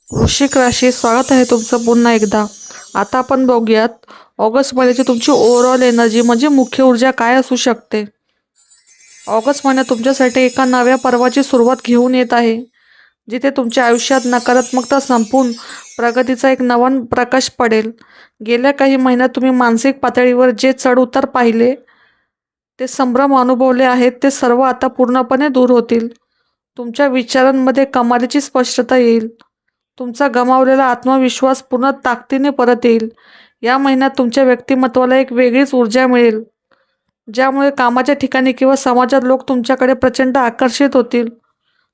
वृश्चिक राशी स्वागत आहे तुमचं पुन्हा एकदा. आता आपण बघूयात ऑगस्ट महिन्याची तुमची ओव्हरऑल एनर्जी म्हणजे मुख्य ऊर्जा काय असू शकते. ऑगस्ट महिन्यात तुमच्यासाठी एका नव्या पर्वाची सुरुवात घेऊन येत आहे, जिथे तुमच्या आयुष्यात नकारात्मकता संपून प्रगतीचा एक नवा प्रकाश पडेल. गेल्या काही महिन्यात तुम्ही मानसिक पातळीवर जे चढ उतार पाहिले, ते संभ्रम अनुभवले आहेत, ते सर्व आता पूर्णपणे दूर होतील. तुमच्या विचारांमध्ये कमालीची स्पष्टता येईल. तुमचा गमावलेला आत्मविश्वास पूर्ण ताकदीने परत येईल. या महिन्यात तुमच्या व्यक्तिमत्वाला एक वेगळीच ऊर्जा मिळेल, ज्यामुळे कामाच्या ठिकाणी किंवा समाजात लोक तुमच्याकडे प्रचंड आकर्षित होतील.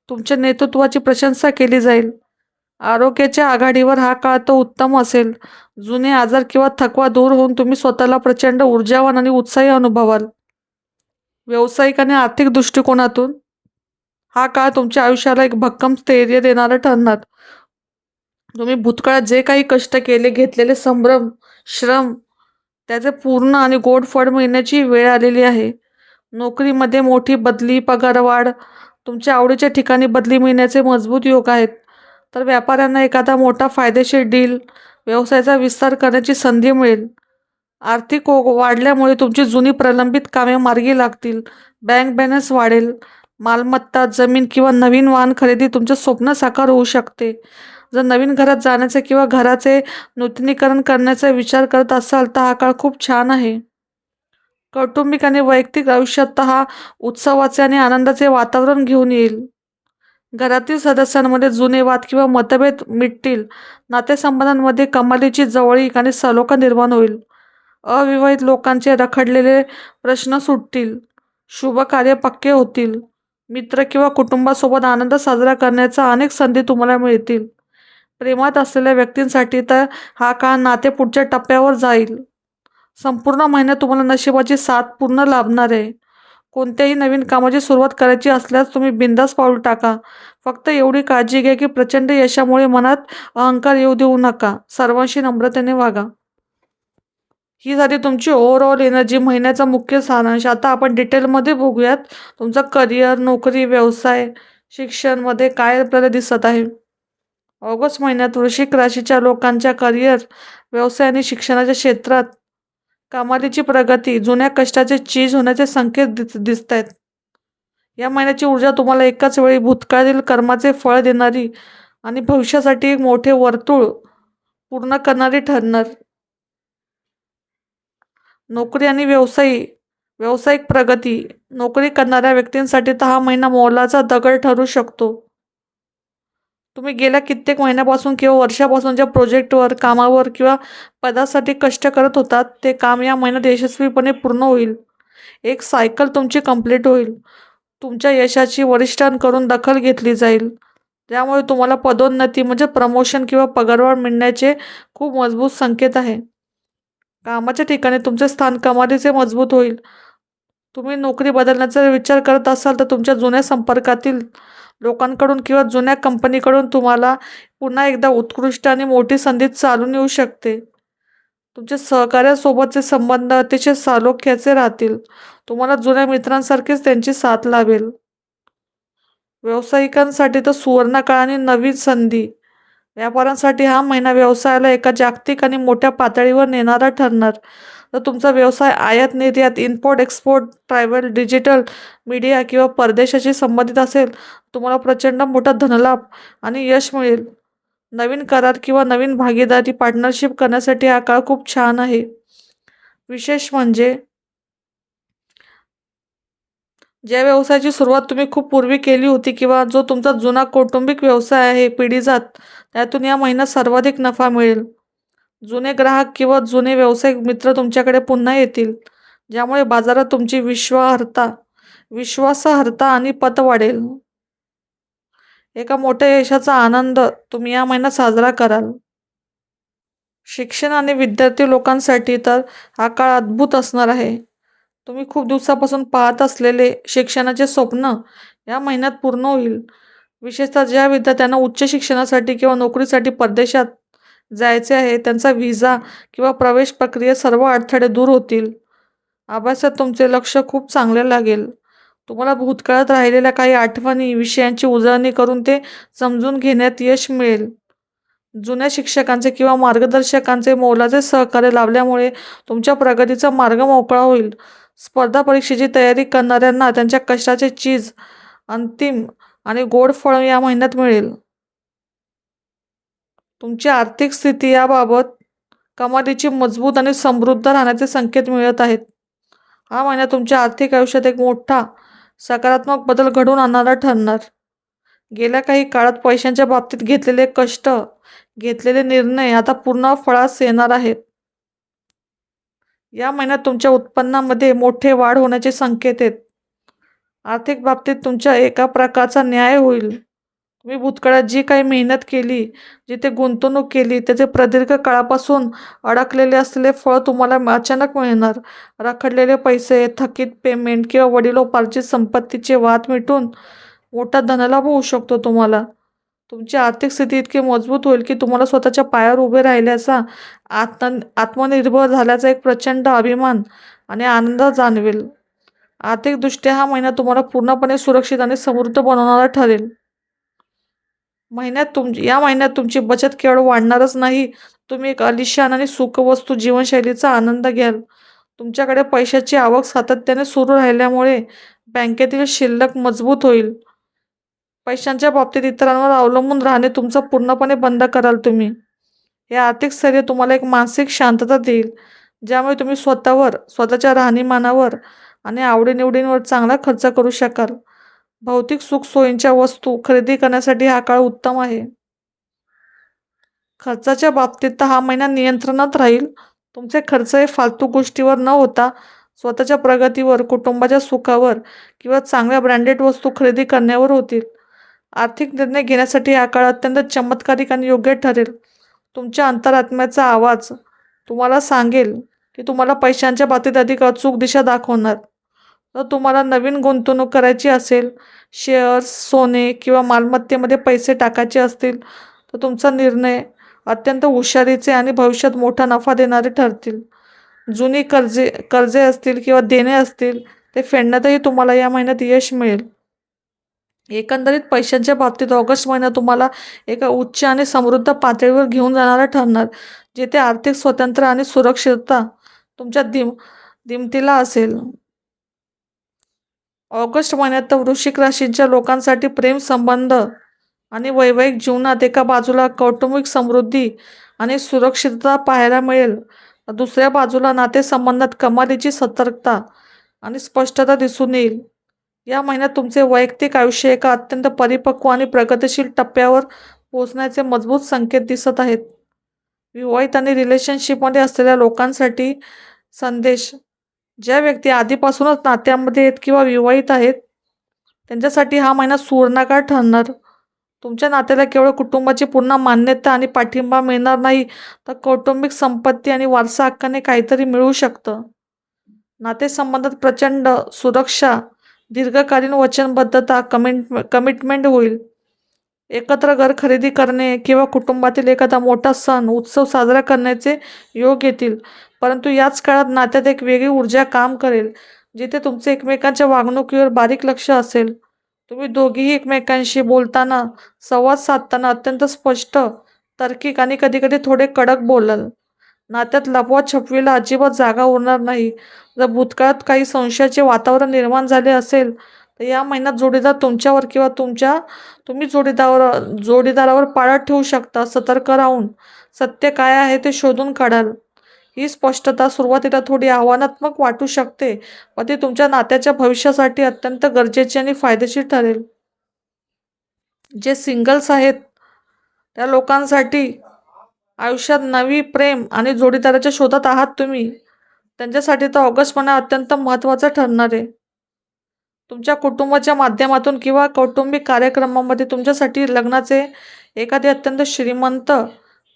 तुमच्या नेतृत्वाची प्रशंसा केली जाईल. आरोग्याच्या आघाडीवर हा काळ तर उत्तम असेल. जुने आजार किंवा थकवा दूर होऊन तुम्ही स्वतःला प्रचंड ऊर्जावान आणि उत्साही अनुभवाल. व्यावसायिक आणि आर्थिक दृष्टिकोनातून हा काळ तुमच्या आयुष्याला एक भक्कम स्थैर्य देणारा ठरणार. तुम्ही भूतकाळात जे काही कष्ट केले, घेतलेले संभ्रम, श्रम, त्याचे पूर्ण आणि गोड फळ मिळण्याची वेळ आलेली आहे. नोकरीमध्ये मोठी बदली, पगारवाढ, तुमच्या आवडीच्या ठिकाणी बदली मिळण्याचे मजबूत योग आहेत. तर व्यापाऱ्यांना एखादा मोठा फायदेशीर डील, व्यवसायाचा विस्तार करण्याची संधी मिळेल. आर्थिक ओघ वाढल्यामुळे तुमची जुनी प्रलंबित कामे मार्गी लागतील. बँक बॅलन्स वाढेल. मालमत्ता, जमीन किंवा नवीन वाहन खरेदी तुमचं स्वप्न साकार होऊ शकते. जर नवीन घरात जाण्याचे किंवा घराचे नूतनीकरण करण्याचा विचार करत असाल तर हा काळ खूप छान आहे. कौटुंबिक आणि वैयक्तिक आयुष्यात तर हा उत्सवाचे आणि आनंदाचे वातावरण घेऊन येईल. घरातील सदस्यांमध्ये जुने वाद किंवा मतभेद मिटतील. नातेसंबंधांमध्ये कमालीची जवळीक आणि सलोखा निर्माण होईल. अविवाहित लोकांचे रखडलेले प्रश्न सुटतील. शुभ कार्य पक्के होतील. मित्र किंवा कुटुंबासोबत आनंद साजरा करण्याच्या अनेक संधी तुम्हाला मिळतील. प्रेमात असलेल्या व्यक्तींसाठी तर हा काळ नाते पुढच्या टप्प्यावर जाईल. संपूर्ण महिन्यात तुम्हाला नशिबाची साथ पूर्ण लाभणार आहे. कोणत्याही नवीन कामाची सुरुवात करायची असल्यास तुम्ही बिनधास्त पाऊल टाका. फक्त एवढी काळजी घ्या की प्रचंड यशामुळे मनात अहंकार येऊ देऊ नका. सर्वांशी नम्रतेने वागा. ही झाली तुमची ओव्हरऑल एनर्जी, महिन्याचा मुख्य सारांश. आता आपण डिटेलमध्ये बघूयात तुमचं करिअर, नोकरी, व्यवसाय, शिक्षणमध्ये काय आपल्याला दिसत आहे. ऑगस्ट महिन्यात वृश्चिक राशीच्या लोकांच्या करिअर, व्यवसाय आणि शिक्षणाच्या क्षेत्रात कमालीची प्रगती, जुन्या कष्टाचे चीज होण्याचे संकेत दिसत आहेत. या महिन्याची ऊर्जा तुम्हाला एकाच वेळी भूतकाळातील कर्माचे फळ देणारी आणि भविष्यासाठी एक मोठे वर्तुळ पूर्ण करणारी ठरणार. नोकरी आणि व्यावसायिक प्रगती, नोकरी करणाऱ्या व्यक्तींसाठी तर हा महिना मोलाचा दगड ठरू शकतो. तुम्ही गेल्या कित्येक महिन्यापासून किंवा वर्षापासून ज्या प्रोजेक्टवर, कामावर किंवा पदासाठी कष्ट करत होतात, ते काम या महिन्यात यशस्वीपणे पूर्ण होईल. एक सायकल तुमची कंप्लीट होईल. तुमच्या यशाची वरिष्ठांकडून दखल घेतली जाईल, त्यामुळे तुम्हाला पदोन्नती म्हणजे प्रमोशन किंवा पगारवाढ मिळण्याचे खूप मजबूत संकेत आहे. कामाच्या ठिकाणी तुमचे स्थान कमालीचे मजबूत होईल. तुम्ही नोकरी बदलण्याचा विचार करत असाल तर तुमच्या जुन्या संपर्कातील लोकांकडून किंवा जुन्या कंपनीकडून तुम्हाला पुन्हा एकदा उत्कृष्ट आणि मोठी संधी चालून येऊ शकते. तुमच्या सहकार्यासोबतचे संबंध अतिशय सालोख्याचे राहतील. तुम्हाला जुन्या मित्रांसारखीच त्यांची साथ लाभेल. व्यावसायिकांसाठी तर सुवर्णकाळ आणि नवीन संधी. व्यापाऱ्यांसाठी हा महिना व्यवसायाला एका जागतिक आणि मोठ्या पातळीवर नेणारा ठरणार. तर तुमचा व्यवसाय आयात निर्यात, import export, travel, digital media किंवा परदेशाशी संबंधित असेल, तुम्हाला प्रचंड मोठा धनलाभ आणि यश मिळेल. नवीन करार किंवा नवीन भागीदारी, पार्टनरशिप करण्यासाठी हा काळ खूप छान आहे. विशेष म्हणजे ज्या व्यवसायाची सुरुवात तुम्ही खूप पूर्वी केली होती किंवा जो तुमचा जुना कौटुंबिक व्यवसाय आहे पिढीजात, त्यातून या महिन्यात सर्वाधिक नफा मिळेल. जुने ग्राहक किंवा जुने व्यावसायिक मित्र तुमच्याकडे पुन्हा येतील, ज्यामुळे बाजारात तुमची विश्वासार्हता आणि पत वाढेल. एका मोठ्या यशाचा आनंद तुम्ही या महिन्यात साजरा कराल. शिक्षण आणि विद्यार्थी लोकांसाठी तर हा काळ अद्भुत असणार आहे. तुम्ही खूप दिवसापासून पाहत असलेले शिक्षणाचे स्वप्न या महिन्यात पूर्ण होईल. विशेषतः ज्या विद्यार्थ्यांना उच्च शिक्षणासाठी किंवा नोकरीसाठी परदेशात जायचे आहे, त्यांचा व्हिसा किंवा प्रवेश प्रक्रियेत सर्व अडथळे दूर होतील. अभ्यासात तुमचे लक्ष खूप चांगले लागेल. तुम्हाला भूतकाळात राहिलेल्या काही आठवणी, विषयांची उजळणी करून ते समजून घेण्यात यश मिळेल. जुन्या शिक्षकांचे किंवा मार्गदर्शकांचे मोलाचे सहकार्य लाभल्यामुळे तुमच्या प्रगतीचा मार्ग मोकळा होईल. स्पर्धा परीक्षेची तयारी करणाऱ्यांना त्यांच्या कष्टाचे चीज अंतिम आणि गोड फळ या महिन्यात मिळेल. तुमची आर्थिक स्थिती याबाबत कमालीची मजबूत आणि समृद्ध राहण्याचे संकेत मिळत आहेत. हा महिना तुमच्या आर्थिक आयुष्यात एक मोठा सकारात्मक बदल घडवून आणणारा ठरणार. गेल्या काही काळात पैशांच्या बाबतीत घेतलेले कष्ट, घेतलेले निर्णय आता पूर्ण फळास येणार आहेत. या महिन्यात तुमच्या उत्पन्नामध्ये मोठे वाढ होण्याचे संकेत आहेत. आर्थिक बाबतीत तुमच्या एका प्रकारचा न्याय होईल. तुम्ही भूतकाळात जी काही मेहनत केली, जिथे गुंतवणूक केली, त्याचे प्रदीर्घ काळापासून अडकलेले असलेले फळ तुम्हाला अचानक मिळणार. रखडलेले पैसे, थकीत पेमेंट किंवा वडिलोपार्जित संपत्तीचे वाद मिटून मोठा धनलाभ होऊ शकतो तुम्हाला. तुमची आर्थिक स्थिती इतकी मजबूत होईल की तुम्हाला स्वतःच्या पायावर उभे राहिल्याचा, आत्मनिर्भर झाल्याचा एक प्रचंड अभिमान आणि आनंद जाणवेल. आर्थिकदृष्ट्या हा महिना तुम्हाला पूर्णपणे सुरक्षित आणि समृद्ध बनवणारा ठरेल. या महिन्यात तुमची बचत केवळ वाढणारच नाही, तुम्ही एक आलिशान आणि सुखवस्तू जीवनशैलीचा आनंद घ्याल. तुमच्याकडे पैशाची आवक सातत्याने सुरू राहिल्यामुळे बँकेतील शिल्लक मजबूत होईल. पैशांच्या बाबतीत इतरांवर अवलंबून राहणे तुमचं पूर्णपणे बंद कराल तुम्ही. हे आर्थिक स्थैर्य तुम्हाला एक मानसिक शांतता देईल, ज्यामुळे तुम्ही स्वतःवर, स्वतःच्या राहणीमानावर आणि आवडीनिवडींवर चांगला खर्च करू शकाल. भौतिक सुखसोयींच्या वस्तू खरेदी करण्यासाठी हा काळ उत्तम आहे. खर्चाच्या बाबतीत तर हा महिना नियंत्रणात राहील. तुमचे खर्च हे फालतू गोष्टीवर न होता स्वतःच्या प्रगतीवर, कुटुंबाच्या सुखावर किंवा चांगल्या ब्रँडेड वस्तू खरेदी करण्यावर होतील. आर्थिक निर्णय घेण्यासाठी हा काळ अत्यंत चमत्कारिक आणि योग्य ठरेल. तुमच्या अंतरात्म्याचा आवाज तुम्हाला सांगेल की तुम्हाला पैशांच्या बाबतीत अधिक अचूक दिशा दाखवणार. जर तुम्हाला नवीन गुंतवणूक करायची असेल, शेअर्स, सोने किंवा मालमत्तेमध्ये पैसे टाकायचे असतील, तर तुमचा निर्णय अत्यंत हुशारीचे आणि भविष्यात मोठा नफा देणारे ठरतील. जुनी कर्जे असतील किंवा देणे असतील, ते फेडण्यातही तुम्हाला या महिन्यात यश मिळेल. एकंदरीत पैशांच्या बाबतीत ऑगस्ट महिना तुम्हाला एका उच्च आणि समृद्ध पातळीवर घेऊन जाणारा ठरणार, जिथे आर्थिक स्वातंत्र्य आणि सुरक्षितता तुमच्या दिमतीला असेल. ऑगस्ट महिन्यात तर वृश्चिक राशीच्या लोकांसाठी प्रेम संबंध आणि वैवाहिक जीवनात एका बाजूला कौटुंबिक समृद्धी आणि सुरक्षितता पाहायला मिळेल, तर दुसऱ्या बाजूला नातेसंबंधात कमालीची सतर्कता आणि स्पष्टता दिसून येईल. या महिन्यात तुमचे वैयक्तिक आयुष्य एका अत्यंत परिपक्व आणि प्रगतिशील टप्प्यावर पोहोचण्याचे मजबूत संकेत दिसत आहेत. विवाहित आणि रिलेशनशिपमध्ये असलेल्या लोकांसाठी संदेश. ज्या व्यक्ती आधीपासूनच नात्यामध्ये आहेत किंवा विवाहित आहेत, त्यांच्यासाठी हा महिना सुवर्णकाळ ठरणार. तुमच्या नात्याला केवळ कुटुंबाची पूर्ण मान्यता आणि पाठिंबा मिळणार नाही, तर कौटुंबिक संपत्ती आणि वारसा हक्काने काहीतरी मिळू शकतं. नातेसंबंधात प्रचंड सुरक्षा, दीर्घकालीन वचनबद्धता, कमिटमेंट होईल. एकत्र घर खरेदी करणे किंवा कुटुंबातील एखादा मोठा सण, उत्सव साजरा करण्याचे योग येतील. परंतु याच काळात नात्यात एक वेगळी ऊर्जा काम करेल, जिथे तुमचे एकमेकांच्या वागणुकीवर बारीक लक्ष असेल. तुम्ही दोघीही एकमेकांशी बोलताना, संवाद साधताना अत्यंत स्पष्ट, तार्किक आणि कधीकधी थोडे कडक बोलाल. नात्यात लपवा-छपवीला अजिबात जागा उरणार नाही. जर भूतकाळात काही संशयाचे वातावरण निर्माण झाले असेल, तर या महिन्यात जोडीदार तुमच्यावर किंवा तुम्ही जोडीदारावर पाळत ठेवू शकता. सतर्क राहून सत्य काय आहे ते शोधून काढाल. ही स्पष्टता सुरुवातीला थोडी आव्हानात्मक वाटू शकते, पण ती तुमच्या नात्याच्या भविष्यासाठी अत्यंत गरजेची आणि फायदेशीर ठरेल. जे सिंगल्स आहेत त्या लोकांसाठी आयुष्यात नवी प्रेम आणि जोडीदाराच्या शोधात आहात तुम्ही, त्यांच्यासाठी तर ऑगस्ट महिना अत्यंत महत्त्वाचा ठरणार आहे. तुमच्या कुटुंबाच्या माध्यमातून किंवा कौटुंबिक कार्यक्रमामध्ये तुमच्यासाठी लग्नाचे एखादे अत्यंत श्रीमंत,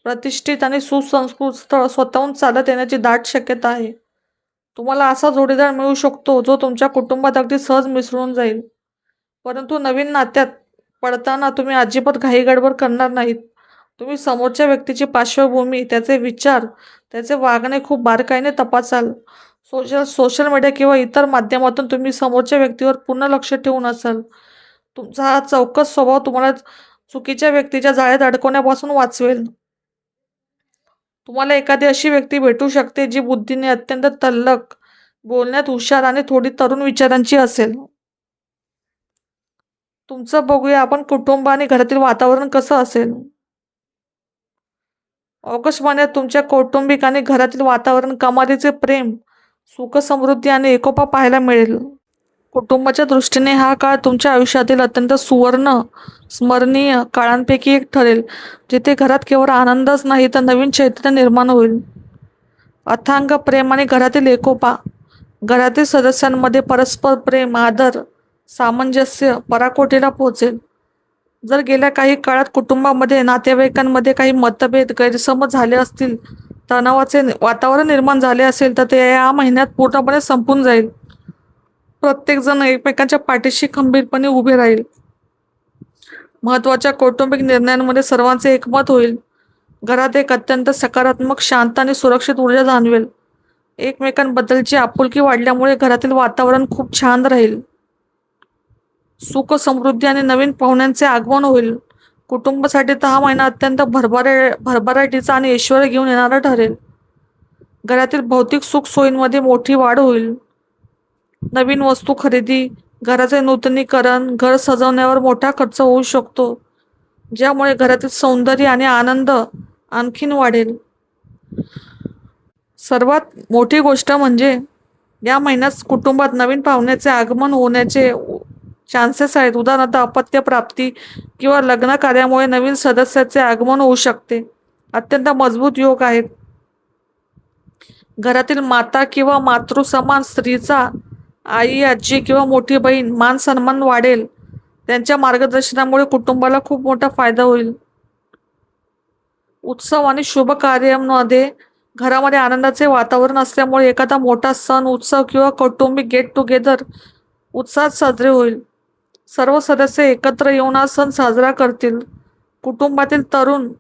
प्रतिष्ठित आणि सुसंस्कृत स्थळ स्वतःहून चालत येण्याची दाट शक्यता आहे. तुम्हाला असा जोडीदार मिळू शकतो जो तुमच्या कुटुंबात अगदी सहज मिसळून जाईल. परंतु नवीन नात्यात पडताना तुम्ही अजिबात घाईगडबड करणार नाहीत. तुम्ही समोरच्या व्यक्तीची पार्श्वभूमी, त्याचे विचार, त्याचे वागणे खूप बारकाईने तपासाल. सोशल मीडिया किंवा इतर माध्यमातून तुम्ही समोरच्या व्यक्तीवर पूर्ण लक्ष ठेवून असाल. तुमचा हा चौकस स्वभाव तुम्हाला चुकीच्या व्यक्तीच्या जाळ्यात अडकवण्यापासून वाचवेल. तुम्हाला एखादी अशी व्यक्ती भेटू शकते जी बुद्धीने अत्यंत तल्लख, बोलण्यात हुशार आणि थोडी तरुण विचारांची असेल. तुमचं बघूया आपण कुटुंब आणि घरातील वातावरण कसं असेल. ऑगस्ट महिन्यात तुमच्या कौटुंबिक आणि घरातील वातावरण कमालीचे प्रेम, सुख समृद्धी आणि एकोपा पाहायला मिळेल. कुटुंबाच्या दृष्टीने हा काळ तुमच्या आयुष्यातील अत्यंत सुवर्ण स्मरणीय काळांपैकी एक ठरेल, जिथे घरात केवळ आनंदच नाही तर नवीन चैतन्य निर्माण होईल. अथांग प्रेम आणि घरातील एकोपा. घरातील सदस्यांमध्ये परस्पर प्रेम, आदर, सामंजस्य पराकोटीला पोहोचेल. जर गेल्या काही काळात कुटुंबामध्ये, नातेवाईकांमध्ये काही मतभेद, गैरसमज झाले असतील, तणावाचे वातावरण निर्माण झाले असेल, तर ते या महिन्यात पूर्णपणे संपून जाईल. प्रत्येकजण एकमेकांच्या पाठीशी खंबीरपणे उभे राहील. महत्त्वाच्या कौटुंबिक निर्णयांमध्ये सर्वांचे एकमत होईल. घरात एक अत्यंत सकारात्मक, शांत आणि सुरक्षित ऊर्जा जाणवेल. एकमेकांबद्दलची आपुलकी वाढल्यामुळे घरातील वातावरण खूप छान राहील. सुख समृद्धी आणि नवीन पाहुण्यांचे आगमन होईल. कुटुंबासाठी तर हा महिना अत्यंत भरभराटीचा आणि ऐश्वर्य घेऊन येणारा ठरेल. घरातील भौतिक सुख सोयींमध्ये मोठी वाढ होईल. नवीन वस्तू खरेदी, घराचे नूतनीकरण, घर सजवण्यावर मोठा खर्च होऊ शकतो, ज्यामुळे घरातील सौंदर्य आणि आनंद आणखीन वाढेल. सर्वात मोठी गोष्ट म्हणजे या महिन्यात कुटुंबात नवीन पाहुण्याचे आगमन होण्याचे चान्सेस आहेत. उदाहरणार्थ अपत्य प्राप्ती किंवा लग्न कार्यामुळे नवीन सदस्याचे आगमन होऊ शकते. अत्यंत मजबूत योग आहेत. घरातील माता किंवा मातृसमान स्त्रीचा, आई, आजी किंवा मोठी बहीण मान सन्मान वाढेल. त्यांच्या मार्गदर्शनामुळे कुटुंबाला खूप मोठा फायदा होईल. उत्सव आणि शुभ कार्यांमध्ये घरामध्ये आनंदाचे वातावरण असल्यामुळे एखादा मोठा सण, उत्सव किंवा कौटुंबिक गेट टुगेदर उत्साहात साजरे होईल. सर्व सदस्य एकत्र येऊन हा सण साजरा करतील. कुटुंबातील तरुण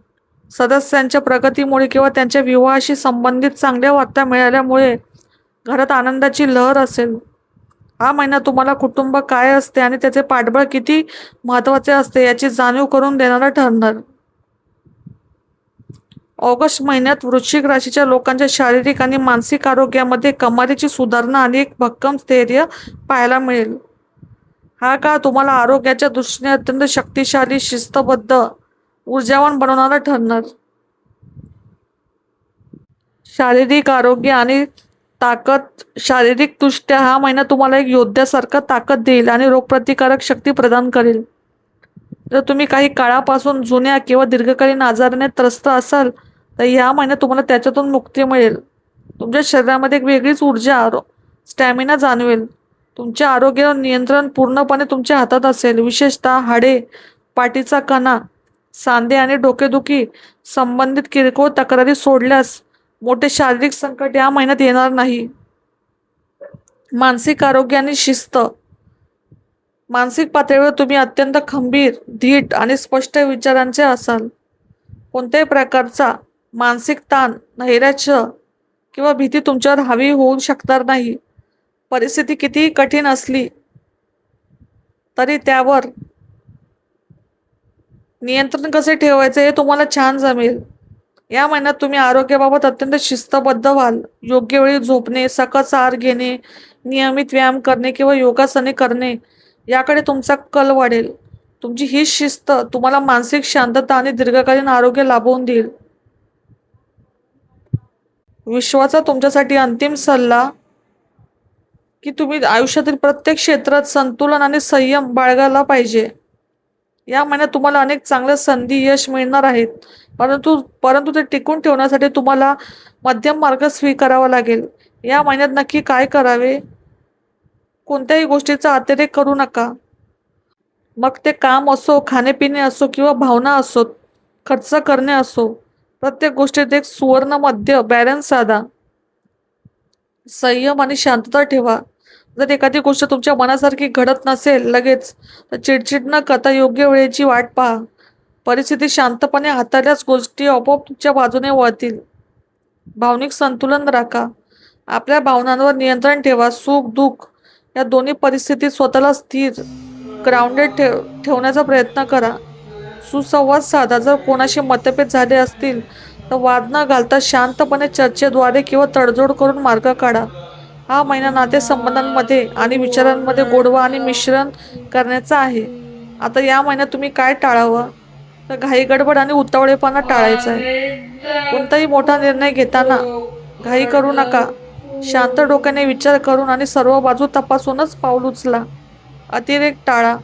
सदस्यांच्या प्रगतीमुळे किंवा त्यांच्या विवाहाशी संबंधित चांगल्या वार्ता मिळाल्यामुळे घरात आनंदाची लहर असेल. हा महिना तुम्हाला कुटुंब काय असते आणि त्याचे पाठबळ किती महत्त्वाचे असते याची जाणीव करून देणारा ठरणार. ऑगस्ट महिन्यात वृश्चिक राशीच्या लोकांच्या शारीरिक आणि मानसिक आरोग्यामध्ये कमालीची सुधारणा आणि एक भक्कम स्थैर्य पाहायला मिळेल. हा काळ तुम्हाला आरोग्याच्या दृष्टीने अत्यंत शक्तिशाली, शिस्तबद्ध, ऊर्जावान बनवणारा ठरणार. शारीरिक आरोग्य आणि ताकद. शारीरिकदृष्ट्या हा महिना तुम्हाला एक योद्ध्यासारखा ताकद देईल आणि रोगप्रतिकारक शक्ती प्रदान करेल. जर तुम्ही काही काळापासून जुन्या किंवा दीर्घकालीन आजाराने त्रस्त असाल तर या महिन्यात तुम्हाला त्याच्यातून मुक्ती मिळेल. तुमच्या शरीरामध्ये एक वेगळीच ऊर्जा, स्टॅमिना जाणवेल. तुमच्या आरोग्यावर नियंत्रण पूर्णपणे तुमच्या हातात असेल. विशेषतः हाडे, पाठीचा कणा, सांधे आणि डोकेदुखी संबंधित किरकोळ तक्रारी सोडल्यास मोठे शारीरिक संकट या महिन्यात येणार नाही. मानसिक आरोग्य आणि शिस्त. मानसिक पातळीवर तुम्ही अत्यंत खंबीर, धीट आणि स्पष्ट विचारांचे असाल. कोणत्याही प्रकारचा मानसिक ताण, नैराश्य किंवा भीती तुमच्यावर हावी होऊ शकणार नाही. परिस्थिती कितीही कठीण असली तरी त्यावर नियंत्रण कसे ठेवायचे हे तुम्हाला छान जमेल. या महिन्यात तुम्ही आरोग्याबाबत अत्यंत शिस्तबद्ध व्हाल. योग्य वेळी झोपणे, सकस आहार घेणे, नियमित व्यायाम करणे किंवा योगासने करणे याकडे तुमचा कल वाढेल. तुमची ही शिस्त तुम्हाला मानसिक शांतता आणि दीर्घकालीन आरोग्य लाभवून देईल. विश्वाचा तुमच्यासाठी अंतिम सल्ला की तुम्ही आयुष्यातील प्रत्येक क्षेत्रात संतुलन आणि संयम बाळगायला पाहिजे. या महिन्यात तुम्हाला अनेक चांगल्या संधी, यश मिळणार आहेत, परंतु ते टिकून ठेवण्यासाठी तुम्हाला मध्यम मार्ग स्वीकारावा लागेल. या महिन्यात नक्की काय करावे? कोणत्याही गोष्टीचा अतिरेक करू नका. मग ते काम असो, खाणेपिणे असो किंवा भावना असोत, खर्च करणे असो, प्रत्येक गोष्टीत एक सुवर्ण मध्य, बॅलन्स साधा. संयम आणि शांतता ठेवा. जर एखादी गोष्ट तुमच्या मनासारखी घडत नसेल लगेच तर चिडचिड न करता योग्य वेळेची वाट पहा. परिस्थिती शांतपणे हाताळल्यास गोष्टी आपोआप तुमच्या बाजूने वळतील. भावनिक संतुलन राखा. आपल्या भावनांवर नियंत्रण ठेवा. सुख दुःख या दोन्ही परिस्थितीत स्वतःला स्थिर, ग्राउंडेड ठेवण्याचा प्रयत्न करा. सुसंवाद साधा. जर कोणाशी मतभेद झाले असतील तर वाद न घालता शांतपणे चर्चेद्वारे किंवा तडजोड करून मार्ग काढा. हा महिना नातेसंबंधांमध्ये आणि विचारांमध्ये गोडवा आणि मिश्रण करण्याचा आहे. आता या महिन्यात तुम्ही काय टाळावं, तर घाई गडबड आणि उतावळेपणा टाळायचा आहे. कोणताही मोठा निर्णय घेताना घाई करू नका. शांत डोक्याने विचार करून आणि सर्व बाजू तपासूनच पाऊल उचला. अतिरेक टाळा.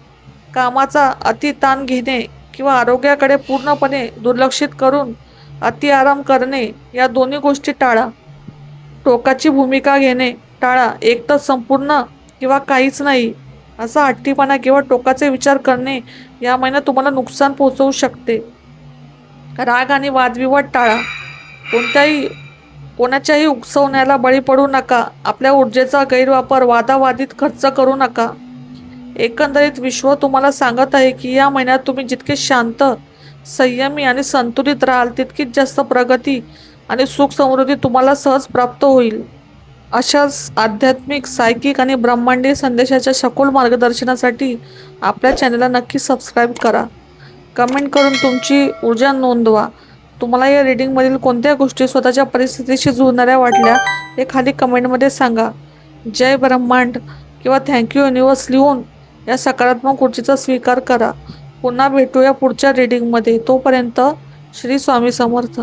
कामाचा अति ताण घेणे किंवा आरोग्याकडे पूर्णपणे दुर्लक्षित करून अति आराम करणे या दोन्ही गोष्टी टाळा. टोकाची भूमिका घेणे टाळा. एकतर संपूर्ण किंवा काहीच नाही असा हट्टीपणा किंवा टोकाचे विचार करणे या महिन्यात तुम्हाला नुकसान पोहोचवू शकते. राग आणि वादविवाद टाळा. कोणाच्याही उकसवण्याला बळी पडू नका. आपल्या ऊर्जेचा गैरवापर वादावादीत खर्च करू नका. एकंदरीत विश्व तुम्हाला सांगत आहे की या महिन्यात तुम्ही जितके शांत, संयमी आणि संतुलित राहाल तितकीच जास्त प्रगती आणि सुख समृद्धी तुम्हाला सहज प्राप्त होईल. अशाच आध्यात्मिक, सायकिक आणि ब्रह्मांडीय संदेशाच्या सखोल मार्गदर्शनासाठी आपल्या चॅनलला नक्की सबस्क्राईब करा. कमेंट करून तुमची ऊर्जा नोंदवा. तुम्हाला या रीडिंगमधील कोणत्या गोष्टी स्वतःच्या परिस्थितीशी जुळणाऱ्या वाटल्या हे खाली कमेंटमध्ये सांगा. जय ब्रह्मांड किंवा थँक्यू युनिवर्स लिहून या सकारात्मक ऊर्जेचा स्वीकार करा. पुन्हा भेटूया पुढच्या रीडिंगमध्ये. तोपर्यंत श्री स्वामी समर्थ.